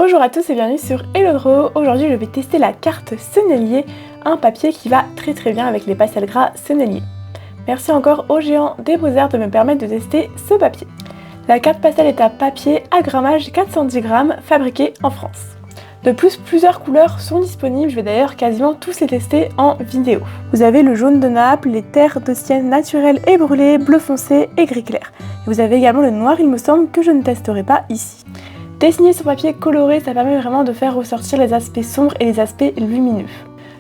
Bonjour à tous et bienvenue sur Hello Draw. Aujourd'hui je vais tester la carte Sennelier, un papier qui va très bien avec les pastels gras Sennelier. Merci encore aux géants des Beaux-Arts de me permettre de tester ce papier. La carte pastel est à papier à grammage 410 grammes, fabriquée en France. De plus, plusieurs couleurs sont disponibles, je vais d'ailleurs quasiment tous les tester en vidéo. Vous avez le jaune de Naples, les terres de sienne naturelles et brûlées, bleu foncé et gris clair. Et vous avez également le noir, il me semble, que je ne testerai pas ici. Dessiner sur papier coloré, ça permet vraiment de faire ressortir les aspects sombres et les aspects lumineux.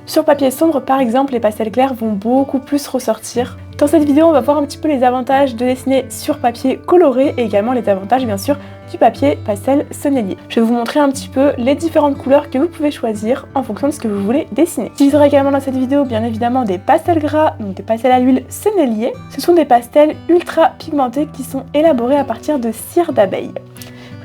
Sur papier sombre, par exemple, les pastels clairs vont beaucoup plus ressortir. Dans cette vidéo, on va voir un petit peu les avantages de dessiner sur papier coloré et également les avantages, bien sûr, du papier pastel Sennelier. Je vais vous montrer un petit peu les différentes couleurs que vous pouvez choisir en fonction de ce que vous voulez dessiner. J'utiliserai également dans cette vidéo, bien évidemment, des pastels gras, donc des pastels à l'huile Sennelier. Ce sont des pastels ultra pigmentés qui sont élaborés à partir de cire d'abeille.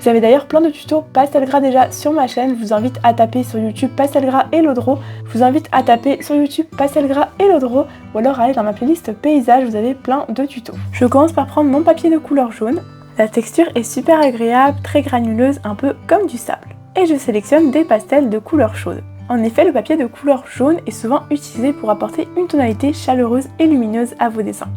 Vous avez d'ailleurs plein de tutos pastel gras déjà sur ma chaîne, je vous invite à taper sur YouTube pastel gras Hello Draw, je vous invite à taper sur YouTube pastel gras Hello Draw ou alors aller dans ma playlist paysage, vous avez plein de tutos. Je commence par prendre mon papier de couleur jaune. La texture est super agréable, très granuleuse, un peu comme du sable. Et je sélectionne des pastels de couleur chaude. En effet, le papier de couleur jaune est souvent utilisé pour apporter une tonalité chaleureuse et lumineuse à vos dessins.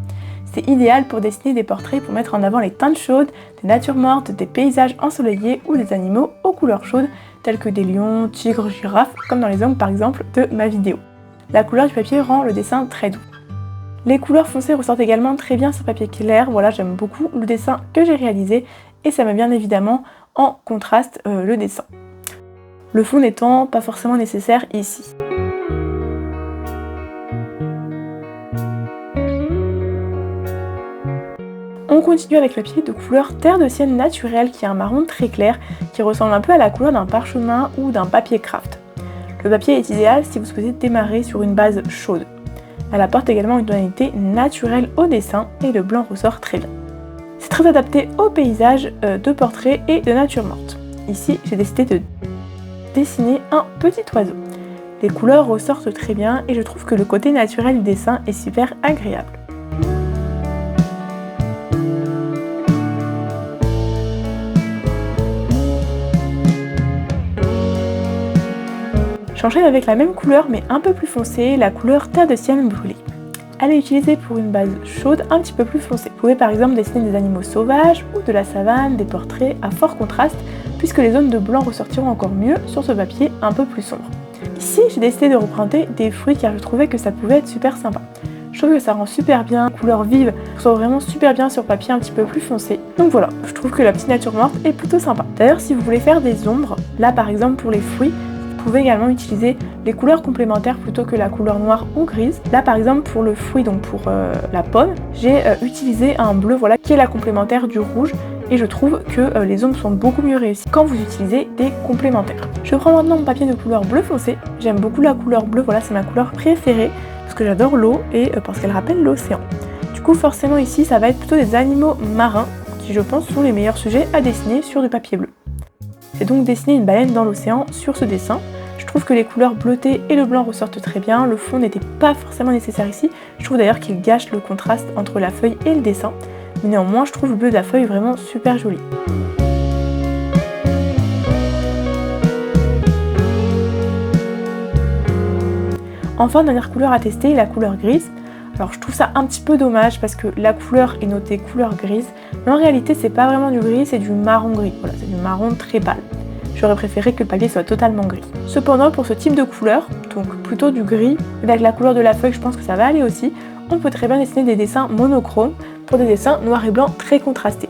C'est idéal pour dessiner des portraits, pour mettre en avant les teintes chaudes, des natures mortes, des paysages ensoleillés ou des animaux aux couleurs chaudes tels que des lions, tigres, girafes, comme dans les ongles par exemple de ma vidéo. La couleur du papier rend le dessin très doux. Les couleurs foncées ressortent également très bien sur papier clair, voilà, j'aime beaucoup le dessin que j'ai réalisé et ça met bien évidemment en contraste le dessin. Le fond n'étant pas forcément nécessaire ici. On continue avec le papier de couleur terre de sienne naturelle qui est un marron très clair qui ressemble un peu à la couleur d'un parchemin ou d'un papier craft. Le papier est idéal si vous souhaitez démarrer sur une base chaude. Elle apporte également une tonalité naturelle au dessin et le blanc ressort très bien. C'est très adapté aux paysages de portraits et de nature morte. Ici, j'ai décidé de dessiner un petit oiseau. Les couleurs ressortent très bien et je trouve que le côté naturel du dessin est super agréable. J'enchaîne avec la même couleur mais un peu plus foncée, la couleur terre de sienne brûlée. Elle est utilisée pour une base chaude un petit peu plus foncée. Vous pouvez par exemple dessiner des animaux sauvages ou de la savane, des portraits à fort contraste puisque les zones de blanc ressortiront encore mieux sur ce papier un peu plus sombre. Ici, j'ai décidé de représenter des fruits car je trouvais que ça pouvait être super sympa. Je trouve que ça rend super bien, couleur vive, ressort vraiment super bien sur papier un petit peu plus foncé. Donc voilà, je trouve que la petite nature morte est plutôt sympa. D'ailleurs, si vous voulez faire des ombres, là par exemple pour les fruits, vous pouvez également utiliser les couleurs complémentaires plutôt que la couleur noire ou grise. Là par exemple pour le fruit, donc pour la pomme, j'ai utilisé un bleu voilà, qui est la complémentaire du rouge et je trouve que les ombres sont beaucoup mieux réussies quand vous utilisez des complémentaires. Je prends maintenant mon papier de couleur bleu foncé. J'aime beaucoup la couleur bleue, voilà c'est ma couleur préférée parce que j'adore l'eau et parce qu'elle rappelle l'océan. Du coup forcément ici ça va être plutôt des animaux marins qui je pense sont les meilleurs sujets à dessiner sur du papier bleu. J'ai donc dessiné une baleine dans l'océan sur ce dessin. Je trouve que les couleurs bleutées et le blanc ressortent très bien. Le fond n'était pas forcément nécessaire ici. Je trouve d'ailleurs qu'il gâche le contraste entre la feuille et le dessin. Mais néanmoins, je trouve le bleu de la feuille vraiment super joli. Enfin, dernière couleur à tester, la couleur grise. Alors je trouve ça un petit peu dommage parce que la couleur est notée couleur grise, mais en réalité c'est pas vraiment du gris, c'est du marron gris, voilà, c'est du marron très pâle. J'aurais préféré que le papier soit totalement gris. Cependant pour ce type de couleur, donc plutôt du gris, avec la couleur de la feuille je pense que ça va aller aussi, on peut très bien dessiner des dessins monochromes pour des dessins noir et blanc très contrastés.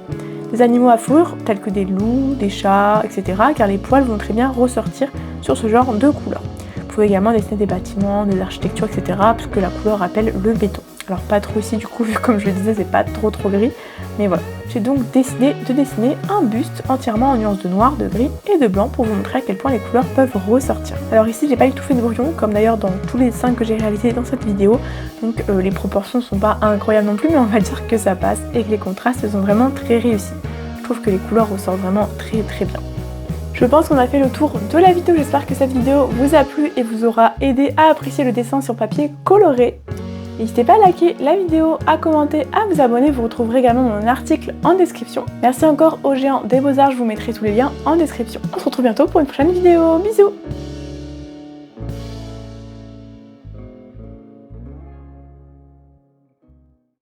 Des animaux à fourrure tels que des loups, des chats, etc. car les poils vont très bien ressortir sur ce genre de couleur. Vous pouvez également dessiner des bâtiments, des architectures, etc. parce que la couleur rappelle le béton. Alors pas trop ici du coup, vu comme je le disais, c'est pas trop gris. Mais voilà, j'ai donc décidé de dessiner un buste entièrement en nuances de noir, de gris et de blanc pour vous montrer à quel point les couleurs peuvent ressortir. Alors ici, j'ai pas du tout fait de brouillon, comme d'ailleurs dans tous les dessins que j'ai réalisés dans cette vidéo. Donc les proportions sont pas incroyables non plus, mais on va dire que ça passe et que les contrastes sont vraiment très réussis. Je trouve que les couleurs ressortent vraiment très bien. Je pense qu'on a fait le tour de la vidéo, j'espère que cette vidéo vous a plu et vous aura aidé à apprécier le dessin sur papier coloré. N'hésitez pas à liker la vidéo, à commenter, à vous abonner, vous retrouverez également mon article en description. Merci encore aux géants des beaux-arts, je vous mettrai tous les liens en description. On se retrouve bientôt pour une prochaine vidéo, bisous.